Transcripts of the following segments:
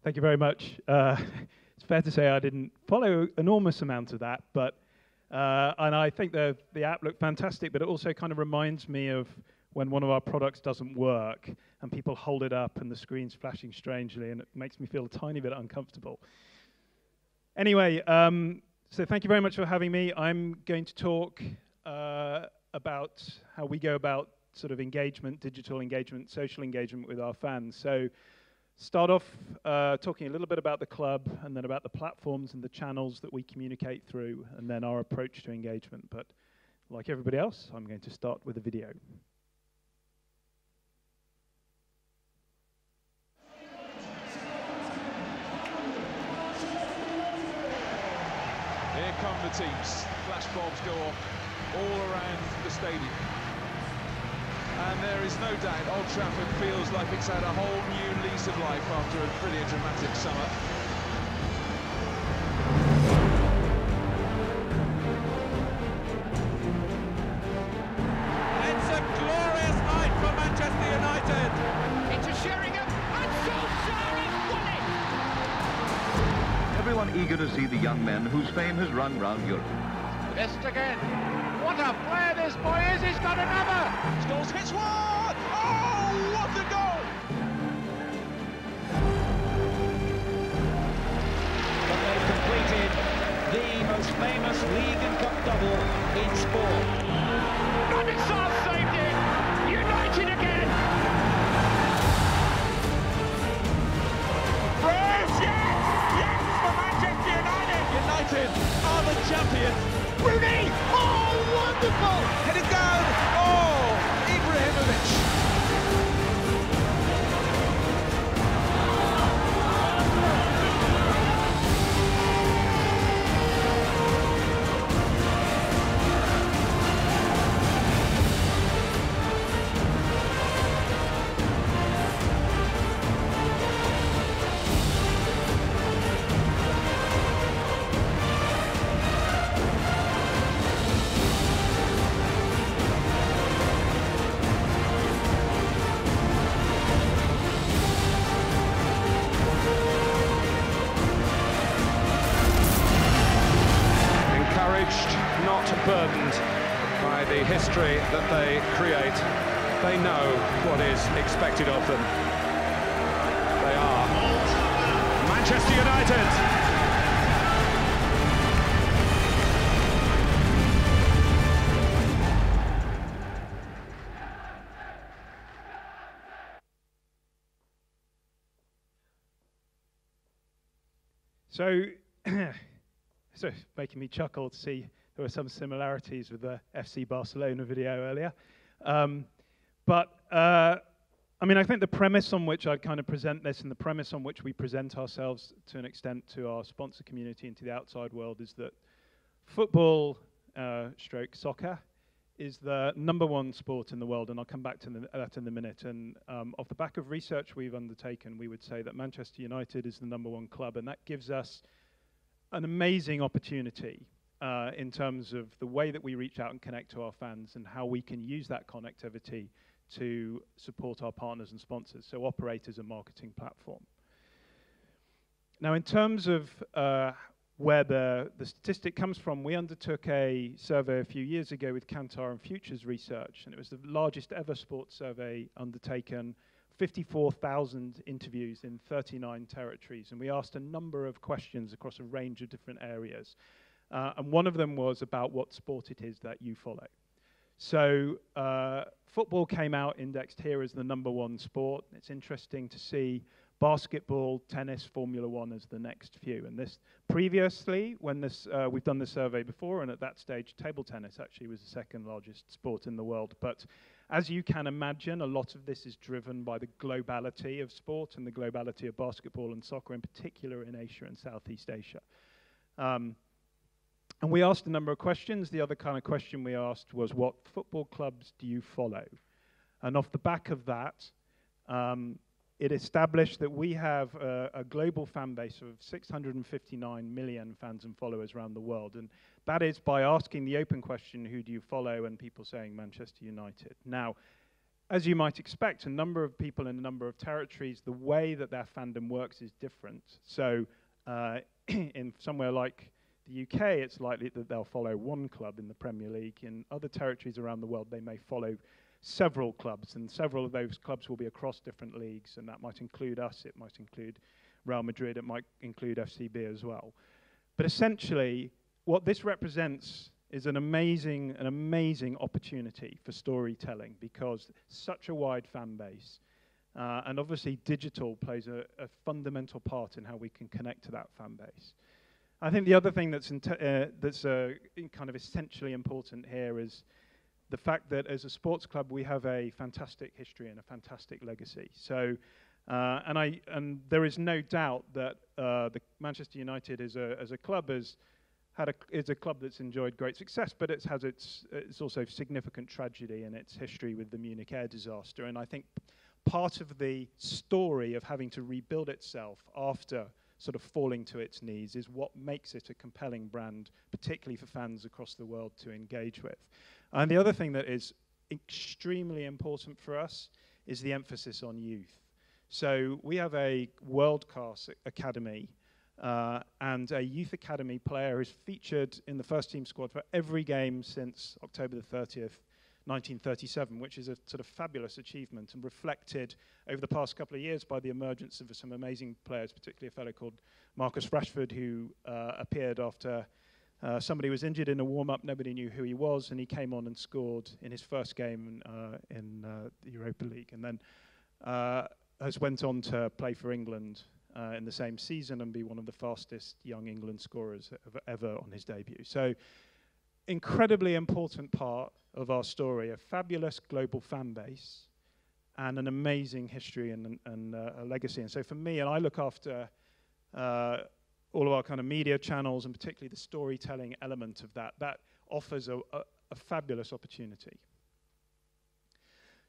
Thank you very much. It's fair to say I didn't follow an enormous amount of that, but and I think the app looked fantastic, but it also kind of reminds me of when one of our products doesn't work and people hold it up and the screen's flashing strangely, and it makes me feel a tiny bit uncomfortable. Anyway, so thank you very much for having me. I'm going to talk about how we go about sort of engagement, digital engagement, social engagement with our fans. So start off talking a little bit about the club and then about the platforms and the channels that we communicate through and then our approach to engagement. But like everybody else, I'm going to start with a video. Here come the teams. Flashbulbs go off all around the stadium. And there is no doubt Old Trafford feels like it's had a whole new lease of life after a pretty dramatic summer. It's a glorious night for Manchester United. Into Sheringham, and Solskjaer has won it! Everyone eager to see the young men whose fame has run round Europe. Best again. What a player this boy is, he's got another! Scholes hits one! Oh, what a goal! But they've completed the most famous league and cup double in sport. Robinson saved it! United again! Yes! Yes for Manchester United! United are the champions! Rooney! Oh, wonderful! Headed down! Oh, Ibrahimovic! Not burdened by the history that they create. They know what is expected of them. They are Manchester United. So making me chuckle to see there were some similarities with the FC Barcelona video earlier. I mean, I think the premise on which I'd kind of present this and the premise on which we present ourselves to an extent to our sponsor community and to the outside world is that football stroke soccer is the #1 sport in the world, and I'll come back to that in a minute. And off the back of research we've undertaken, we would say that Manchester United is the #1 club, and that gives us an amazing opportunity in terms of the way that we reach out and connect to our fans and how we can use that connectivity to support our partners and sponsors, so operate as a marketing platform. Now, in terms of where the statistic comes from, we undertook a survey a few years ago with Kantar and Futures Research, and it was the largest ever sports survey undertaken, 54,000 interviews in 39 territories, and we asked a number of questions across a range of different areas. And one of them was about what sport it is that you follow. So football came out indexed here as the #1 sport. It's interesting to see basketball, tennis, Formula One as the next few. And this previously, when this we've done the survey before, and at that stage, table tennis actually was the second largest sport in the world. But as you can imagine, a lot of this is driven by the globality of sport and the globality of basketball and soccer, in particular in Asia and Southeast Asia. And we asked a number of questions. The other kind of question we asked was, what football clubs do you follow? And off the back of that, it established that we have a global fan base of 659 million fans and followers around the world. And that is by asking the open question, who do you follow, and people saying Manchester United. Now, as you might expect, a number of people in a number of territories, the way that their fandom works is different. So in somewhere like the UK, it's likely that they'll follow one club in the Premier League. In other territories around the world, they may follow several clubs, and several of those clubs will be across different leagues, and that might include us, it might include Real Madrid, it might include FCB as well. But essentially, what this represents is an amazing opportunity for storytelling, because such a wide fan base, and obviously digital plays a fundamental part in how we can connect to that fan base. I think the other thing that's kind of essentially important here is the fact that as a sports club we have a fantastic history and a fantastic legacy. So, and there is no doubt that the Manchester United as a club is a club that's enjoyed great success, but it's also significant tragedy in its history with the Munich air disaster. And I think part of the story of having to rebuild itself after sort of falling to its knees is what makes it a compelling brand, particularly for fans across the world to engage with. And the other thing that is extremely important for us is the emphasis on youth. So we have a world-class academy, and a youth academy player is featured in the first team squad for every game since October the 30th, 1937, which is a sort of fabulous achievement and reflected over the past couple of years by the emergence of some amazing players, particularly a fellow called Marcus Rushford, who appeared after somebody was injured in a warm-up. Nobody knew who he was, and he came on and scored in his first game in the Europa League, and then has went on to play for England in the same season and be one of the fastest young England scorers ever on his debut. So, incredibly important part of our story, a fabulous global fan base and an amazing history and a legacy. And so for me, and I look after all of our kind of media channels, and particularly the storytelling element of that offers a fabulous opportunity.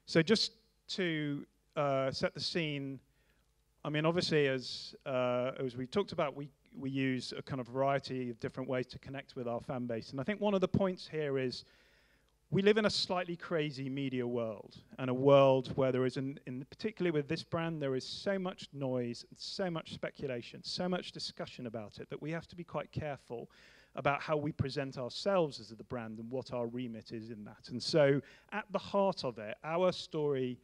So just to set the scene, I mean, obviously, as we talked about, we use a kind of variety of different ways to connect with our fan base. And I think one of the points here is we live in a slightly crazy media world, and a world where there is, particularly with this brand, there is so much noise, so much speculation, so much discussion about it, that we have to be quite careful about how we present ourselves as the brand and what our remit is in that. And so at the heart of it, our story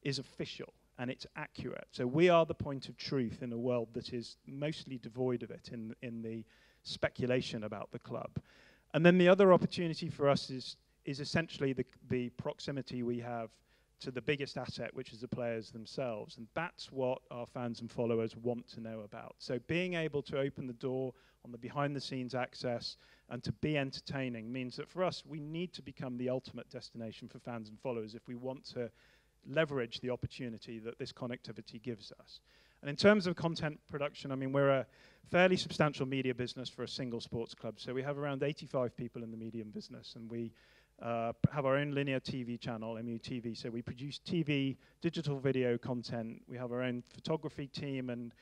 is official and it's accurate. So we are the point of truth in a world that is mostly devoid of it in the speculation about the club. And then the other opportunity for us is essentially the proximity we have to the biggest asset, which is the players themselves. And that's what our fans and followers want to know about. So being able to open the door on the behind-the-scenes access and to be entertaining means that for us, we need to become the ultimate destination for fans and followers if we want to leverage the opportunity that this connectivity gives us. And in terms of content production, I mean, we're a fairly substantial media business for a single sports club. So we have around 85 people in the media business, and we have our own linear TV channel, MUTV. So we produce TV, digital video content. We have our own photography team. And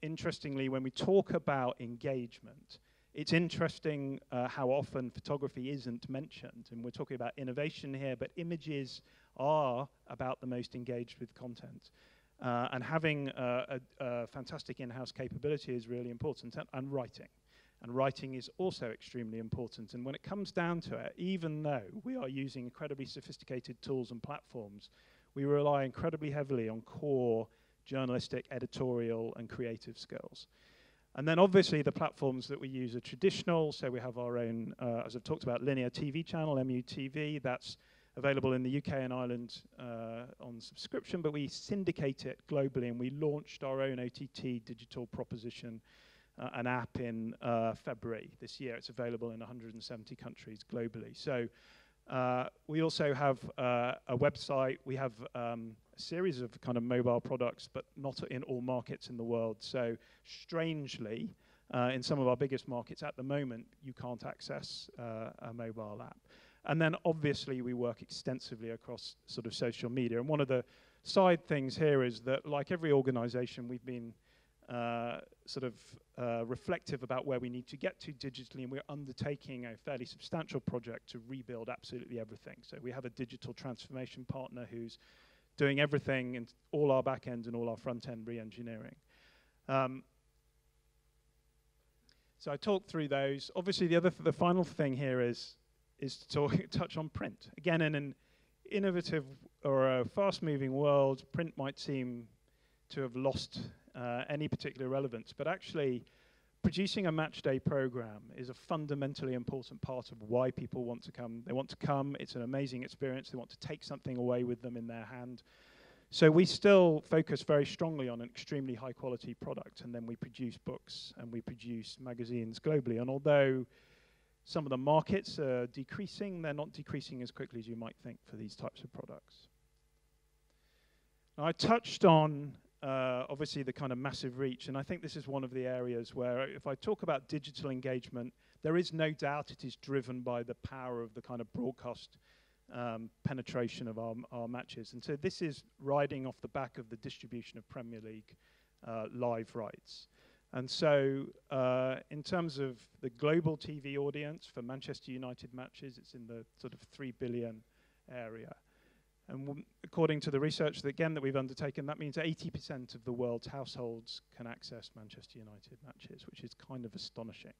interestingly, when we talk about engagement, it's interesting how often photography isn't mentioned. And we're talking about innovation here, but images are about the most engaged with content. And having a fantastic in-house capability is really important, and writing. And writing is also extremely important. And when it comes down to it, even though we are using incredibly sophisticated tools and platforms, we rely incredibly heavily on core journalistic, editorial, and creative skills. And then obviously the platforms that we use are traditional. So we have our own, as I've talked about, linear TV channel, MUTV. That's available in the UK and Ireland on subscription, but we syndicate it globally, and we launched our own OTT digital proposition, an app in February this year. It's available in 170 countries globally. So we also have a website. We have a series of kind of mobile products, but not in all markets in the world. So strangely, in some of our biggest markets at the moment, you can't access a mobile app. And then obviously we work extensively across sort of social media. And one of the side things here is that, like every organization, we've been reflective about where we need to get to digitally, and we're undertaking a fairly substantial project to rebuild absolutely everything. So we have a digital transformation partner who's doing everything in all our back end and all our front end re-engineering. So I talked through those. Obviously, the final thing here is to touch on print. Again, in an innovative or a fast-moving world, print might seem to have lost any particular relevance, but actually, producing a match day program is a fundamentally important part of why people want to come. They want to come. It's an amazing experience. They want to take something away with them in their hand. So we still focus very strongly on an extremely high-quality product, and then we produce books and we produce magazines globally. And although some of the markets are decreasing, they're not decreasing as quickly as you might think for these types of products. Now, I touched on, obviously, the kind of massive reach, and I think this is one of the areas where, if I talk about digital engagement, there is no doubt it is driven by the power of the kind of broadcast penetration of our matches. And so this is riding off the back of the distribution of Premier League live rights. And so in terms of the global TV audience for Manchester United matches, it's in the sort of 3 billion area. And according to the research that we've undertaken, that means 80% of the world's households can access Manchester United matches, which is kind of astonishing.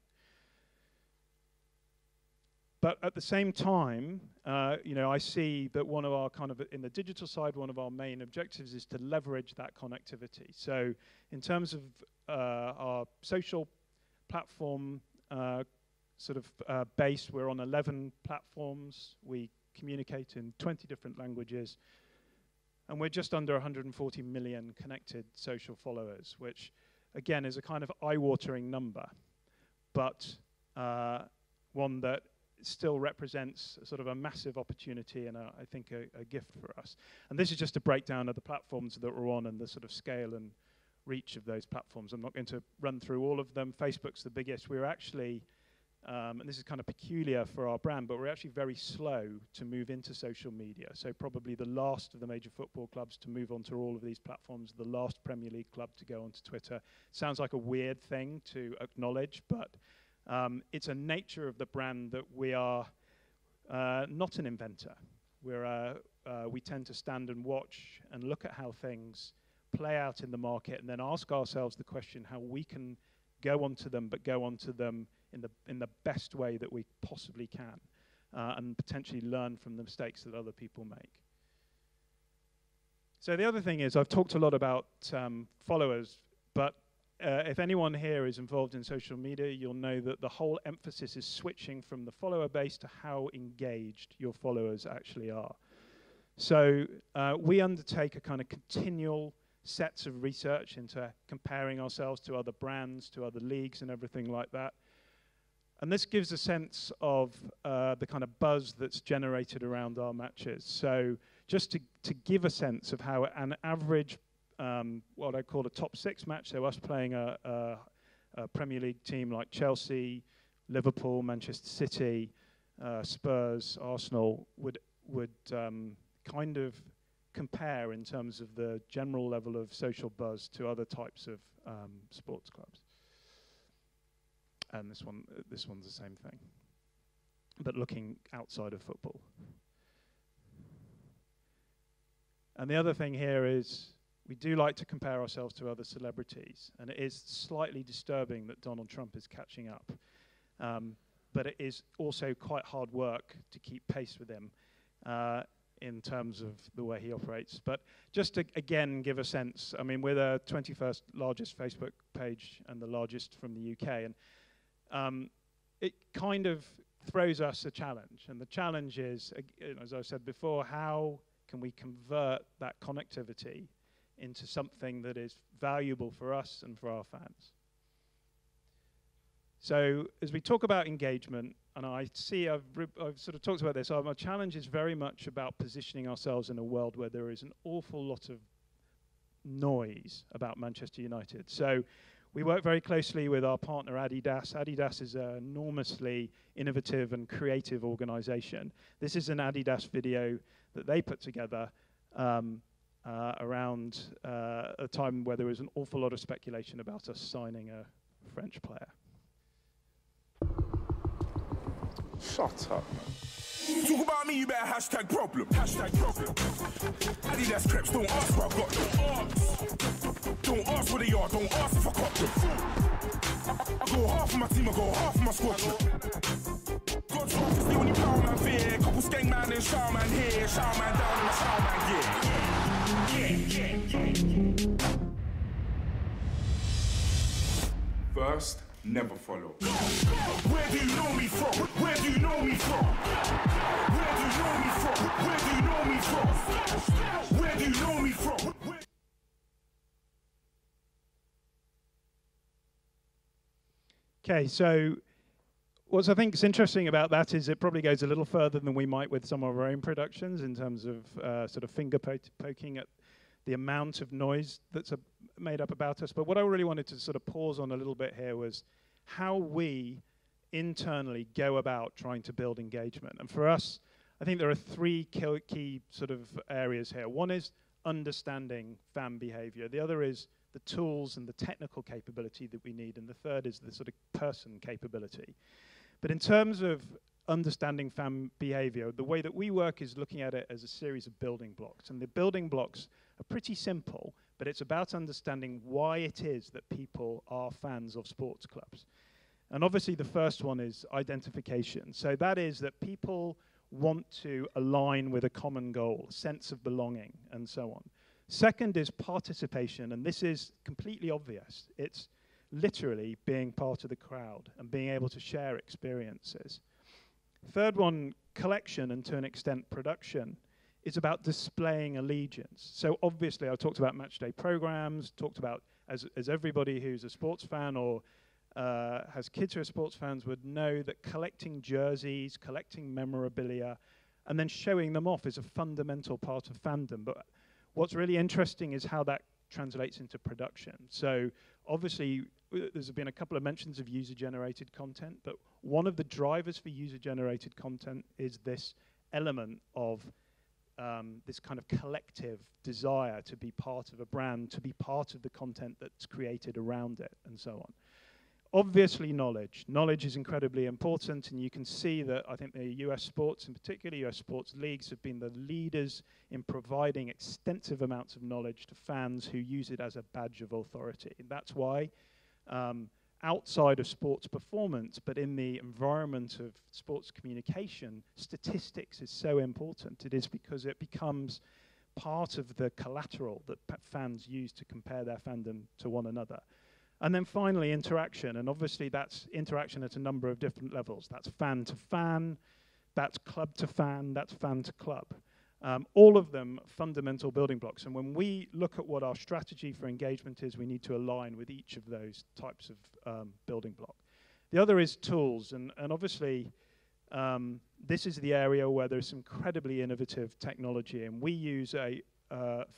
But at the same time, I see that one of our in the digital side, one of our main objectives is to leverage that connectivity. So in terms of our social platform base, we're on 11 platforms. We communicate in 20 different languages. And we're just under 140 million connected social followers, which, again, is a kind of eye-watering number, but one that still represents sort of a massive opportunity and I think a gift for us. And this is just a breakdown of the platforms that we're on and the sort of scale and reach of those platforms. I'm not going to run through all of them. Facebook's the biggest. We're actually, and this is kind of peculiar for our brand, but we're actually very slow to move into social media. So probably the last of the major football clubs to move onto all of these platforms, the last Premier League club to go onto Twitter. Sounds like a weird thing to acknowledge, but it's a nature of the brand that we are not an inventor. We tend to stand and watch and look at how things play out in the market and then ask ourselves the question how we can go onto them, but go onto them in the best way that we possibly can and potentially learn from the mistakes that other people make. So the other thing is, I've talked a lot about followers, but if anyone here is involved in social media, you'll know that the whole emphasis is switching from the follower base to how engaged your followers actually are. So we undertake a kind of continual sets of research into comparing ourselves to other brands, to other leagues and everything like that. And this gives a sense of the kind of buzz that's generated around our matches. So just to give a sense of how an average what I call a top 6 match, so us playing a Premier League team like Chelsea, Liverpool, Manchester City, Spurs, Arsenal would kind of compare in terms of the general level of social buzz to other types of sports clubs. And this one's the same thing, but looking outside of football. And the other thing here is, we do like to compare ourselves to other celebrities, and it is slightly disturbing that Donald Trump is catching up. But it is also quite hard work to keep pace with him in terms of the way he operates. But just to, again, give a sense, I mean, we're the 21st largest Facebook page and the largest from the UK, and it kind of throws us a challenge. And the challenge is, as I said before, how can we convert that connectivity into something that is valuable for us and for our fans? So as we talk about engagement, and I see I've sort of talked about this, our challenge is very much about positioning ourselves in a world where there is an awful lot of noise about Manchester United. So we work very closely with our partner Adidas. Adidas is an enormously innovative and creative organization. This is an Adidas video that they put together around a time where there was an awful lot of speculation about us signing a French player. Shut up, man. talk about me, you better hashtag problem. Hashtag problem. Adidas crepes, don't ask what I got them. Don't ask what they are, don't ask if I caught them. I go half of my team, I go half of my squad. God's rock is the only power man fear. Couple skeng man and shower man here. Shower man down and my shower man gear. First, never follow. Where do you know me from? Where do you know me from? Where do you know me from? Where do you know me from? Where do you know me from? Okay, so what I think is interesting about that is it probably goes a little further than we might with some of our own productions in terms of sort of finger poking at the amount of noise that's made up about us. But what I really wanted to sort of pause on a little bit here was how we internally go about trying to build engagement. And for us, I think there are three key sort of areas here. One is understanding fan behavior. The other is the tools and the technical capability that we need. And the third is the sort of person capability. But in terms of understanding fan behavior, the way that we work is looking at it as a series of building blocks. And the building blocks are pretty simple, but it's about understanding why it is that people are fans of sports clubs. And obviously the first one is identification. So that is that people want to align with a common goal, a sense of belonging, and so on. Second is participation, and this is completely obvious. It's literally being part of the crowd and being able to share experiences. Third one, collection, and to an extent production, is about displaying allegiance. So obviously I talked about match day programs, talked about, as everybody who's a sports fan or has kids who are sports fans would know, that collecting jerseys, collecting memorabilia, and then showing them off is a fundamental part of fandom. But what's really interesting is how that translates into production. So obviously there's been a couple of mentions of user-generated content, but one of the drivers for user-generated content is this element of this kind of collective desire to be part of a brand, to be part of the content that's created around it, and so on. Obviously knowledge. Knowledge is incredibly important, and you can see that I think the US sports, in particular US sports leagues, have been the leaders in providing extensive amounts of knowledge to fans who use it as a badge of authority. And that's why outside of sports performance, but in the environment of sports communication, statistics is so important. It is because it becomes part of the collateral that fans use to compare their fandom to one another. And then finally, interaction. And obviously that's interaction at a number of different levels. That's fan to fan, that's club to fan, that's fan to club. All of them fundamental building blocks. And when we look at what our strategy for engagement is, we need to align with each of those types of building block. The other is tools. And obviously, this is the area where there's incredibly innovative technology. And we use a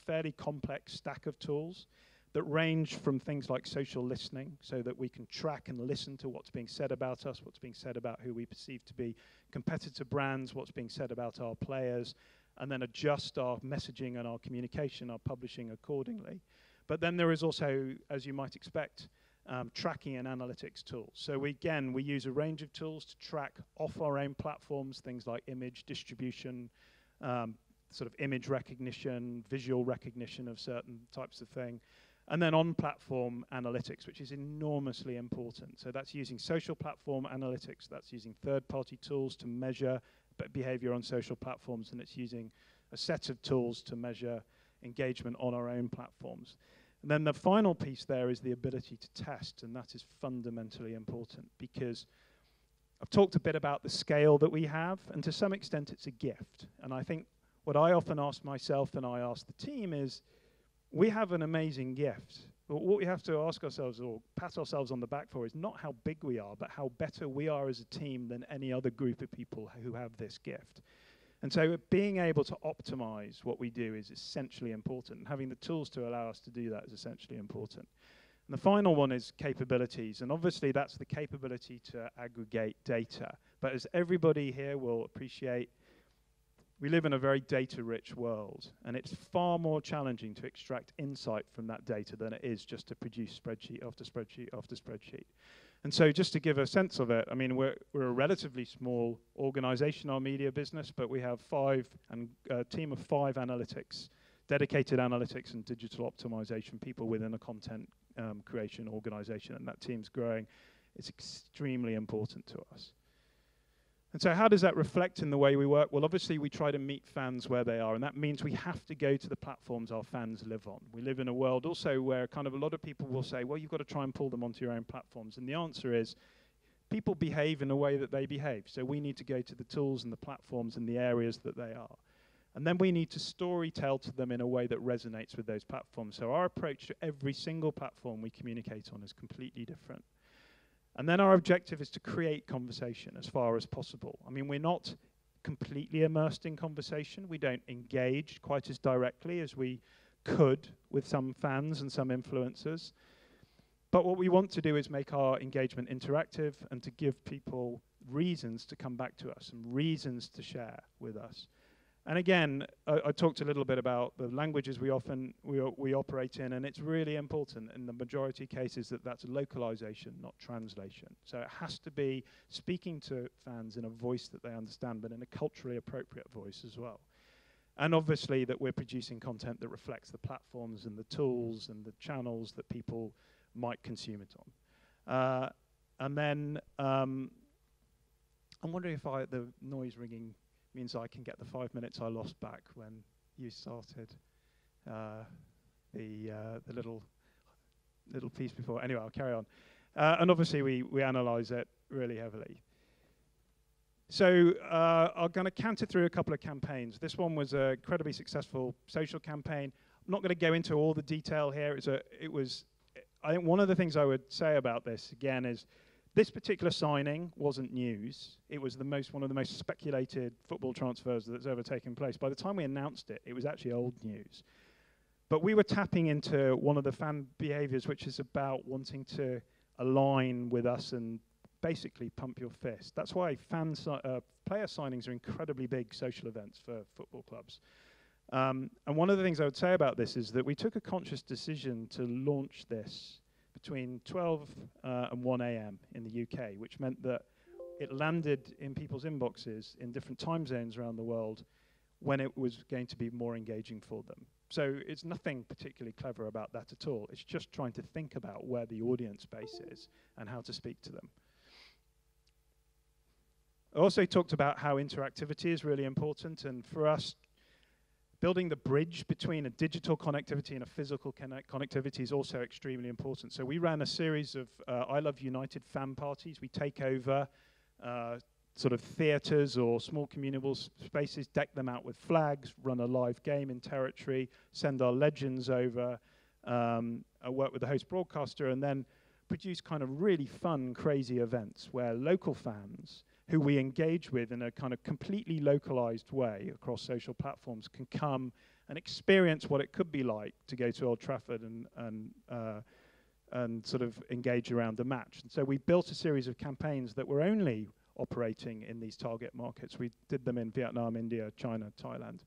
fairly complex stack of tools that range from things like social listening, so that we can track and listen to what's being said about us, what's being said about who we perceive to be competitor brands, what's being said about our players, and then adjust our messaging and our communication, our publishing accordingly. But then there is also, as you might expect, tracking and analytics tools. So we use a range of tools to track off our own platforms, things like image distribution, sort of image recognition, visual recognition of certain types of thing. And then on-platform analytics, which is enormously important. So that's using social platform analytics, that's using third-party tools to measure behavior on social platforms, and it's using a set of tools to measure engagement on our own platforms. And then the final piece there is the ability to test, and that is fundamentally important, because I've talked a bit about the scale that we have, and to some extent it's a gift. And I think what I often ask myself and I ask the team is, we have an amazing gift. But what we have to ask ourselves, or pat ourselves on the back for, is not how big we are, but how better we are as a team than any other group of people who have this gift. And so being able to optimize what we do is essentially important. And having the tools to allow us to do that is essentially important. And the final one is capabilities. And obviously that's the capability to aggregate data. But as everybody here will appreciate, we live in a very data-rich world, and it's far more challenging to extract insight from that data than it is just to produce spreadsheet after spreadsheet after spreadsheet. And so just to give a sense of it, I mean, we're a relatively small organization, our media business, but we have a team of 5 analytics, dedicated analytics and digital optimization people within a content creation organization, and that team's growing. It's extremely important to us. And so how does that reflect in the way we work? Well, obviously we try to meet fans where they are, and that means we have to go to the platforms our fans live on. We live in a world also where kind of a lot of people will say, well, you've got to try and pull them onto your own platforms. And the answer is, people behave in a way that they behave. So we need to go to the tools and the platforms and the areas that they are. And then we need to story tell to them in a way that resonates with those platforms. So our approach to every single platform we communicate on is completely different. And then our objective is to create conversation as far as possible. I mean, we're not completely immersed in conversation. We don't engage quite as directly as we could with some fans and some influencers. But what we want to do is make our engagement interactive and to give people reasons to come back to us and reasons to share with us. And again, I talked a little bit about the languages we operate in, and it's really important in the majority of cases that that's localization, not translation. So it has to be speaking to fans in a voice that they understand, but in a culturally appropriate voice as well. And obviously that we're producing content that reflects the platforms and the tools and the channels that people might consume it on. And then I'm wondering if the noise ringing means I can get the 5 minutes I lost back when you started the little piece before. Anyway, I'll carry on. And obviously we analyze it really heavily. So I'm going to canter through a couple of campaigns. This one was an incredibly successful social campaign. I'm not going to go into all the detail here. I think one of the things I would say about this, again, is this particular signing wasn't news. It was one of the most speculated football transfers that's ever taken place. By the time we announced it, it was actually old news. But we were tapping into one of the fan behaviors, which is about wanting to align with us and basically pump your fist. That's why player signings are incredibly big social events for football clubs. And one of the things I would say about this is that we took a conscious decision to launch this between 12 and 1 a.m. in the UK, which meant that it landed in people's inboxes in different time zones around the world when it was going to be more engaging for them. So it's nothing particularly clever about that at all. It's just trying to think about where the audience base is and how to speak to them. I also talked about how interactivity is really important, and for us, building the bridge between a digital connectivity and a physical connectivity is also extremely important. So we ran a series of I Love United fan parties. We take over sort of theatres or small communal spaces, deck them out with flags, run a live game in territory, send our legends over, work with the host broadcaster, and then produce kind of really fun, crazy events where local fans who we engage with in a kind of completely localized way across social platforms can come and experience what it could be like to go to Old Trafford and sort of engage around a match. And so we built a series of campaigns that were only operating in these target markets. We did them in Vietnam, India, China, Thailand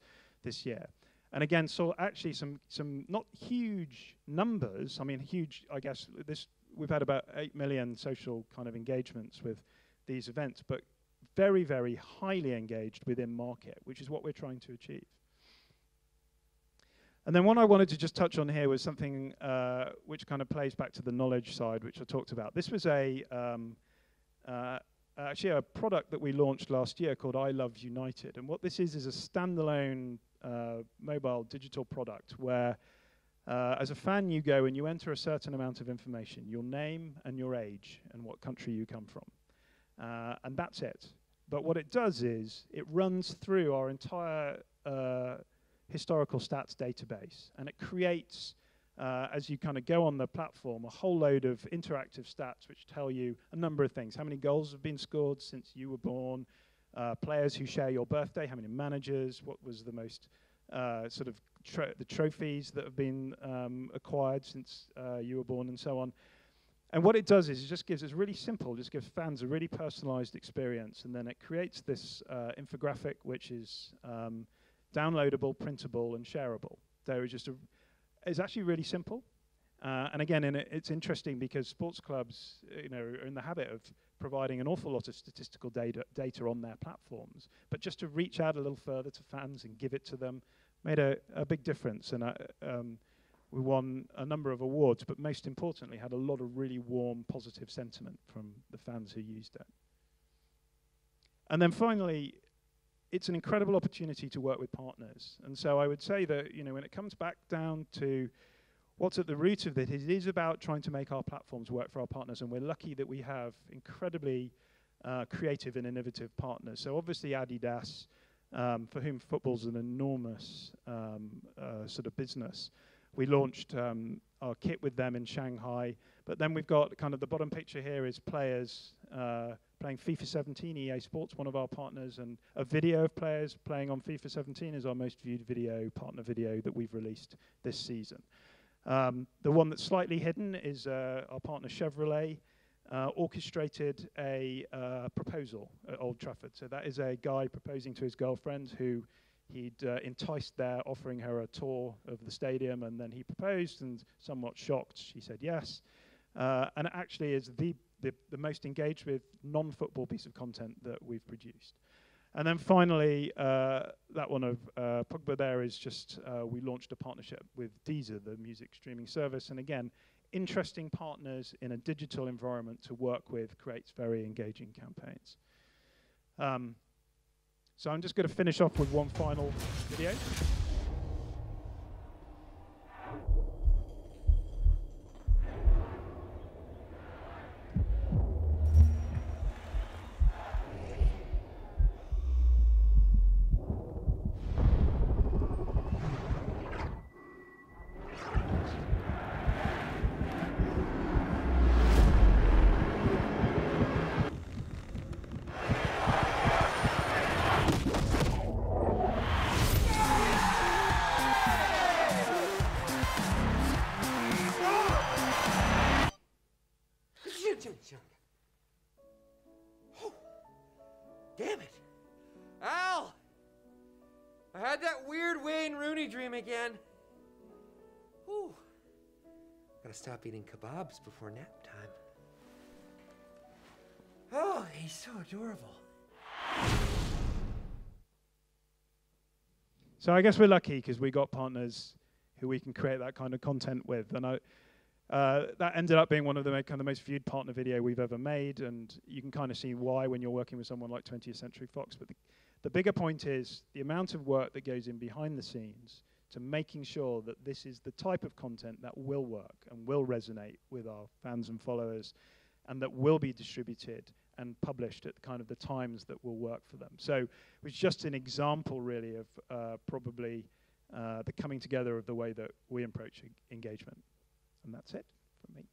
this year. And again, saw actually some not huge numbers. I mean, huge, I guess, we've had about 8 million social kind of engagements with these events, but very, very highly engaged within market, which is what we're trying to achieve. And then one I wanted to just touch on here was something which kind of plays back to the knowledge side, which I talked about. This was actually a product that we launched last year called I Love United. And what this is a standalone mobile digital product where as a fan you go and you enter a certain amount of information, your name and your age and what country you come from. And that's it. But what it does is it runs through our entire historical stats database, and it creates, as you kind of go on the platform, a whole load of interactive stats which tell you a number of things. How many goals have been scored since you were born, players who share your birthday, how many managers, what was the most sort of the trophies that have been acquired since you were born, and so on. And what it does is it just gives, it's really simple, just gives fans a really personalized experience, and then it creates this infographic which is downloadable, printable, and shareable. There is just it's actually really simple, And again, it's interesting because sports clubs, are in the habit of providing an awful lot of statistical data on their platforms. But just to reach out a little further to fans and give it to them made a big difference. And we won a number of awards, but most importantly, had a lot of really warm, positive sentiment from the fans who used it. And then finally, it's an incredible opportunity to work with partners. And so I would say that, when it comes back down to what's at the root of it is about trying to make our platforms work for our partners, and we're lucky that we have incredibly creative and innovative partners. So obviously Adidas, for whom football's an enormous sort of business. We launched our kit with them in Shanghai, but then we've got kind of the bottom picture here is players playing FIFA 17, EA Sports, one of our partners, and a video of players playing on FIFA 17 is our most viewed partner video that we've released this season. The one that's slightly hidden is our partner Chevrolet orchestrated a proposal at Old Trafford. So that is a guy proposing to his girlfriend who he'd enticed there, offering her a tour of the stadium, and then he proposed, and somewhat shocked, she said yes. And it actually is the most engaged with non-football piece of content that we've produced. And then finally, that one of Pogba there is just, we launched a partnership with Deezer, the music streaming service. And again, interesting partners in a digital environment to work with creates very engaging campaigns. So I'm just going to finish off with one final video. Oh, damn it. Al! I had that weird Wayne Rooney dream again. Whew. Gotta stop eating kebabs before nap time. Oh, he's so adorable. So I guess we're lucky because we got partners who we can create that kind of content with. And that ended up being one of the most viewed partner video we've ever made, and you can kind of see why when you're working with someone like 20th Century Fox. But the bigger point is the amount of work that goes in behind the scenes to making sure that this is the type of content that will work and will resonate with our fans and followers, and that will be distributed and published at kind of the times that will work for them. So it was just an example, really, of probably the coming together of the way that we approach engagement. And that's it from me.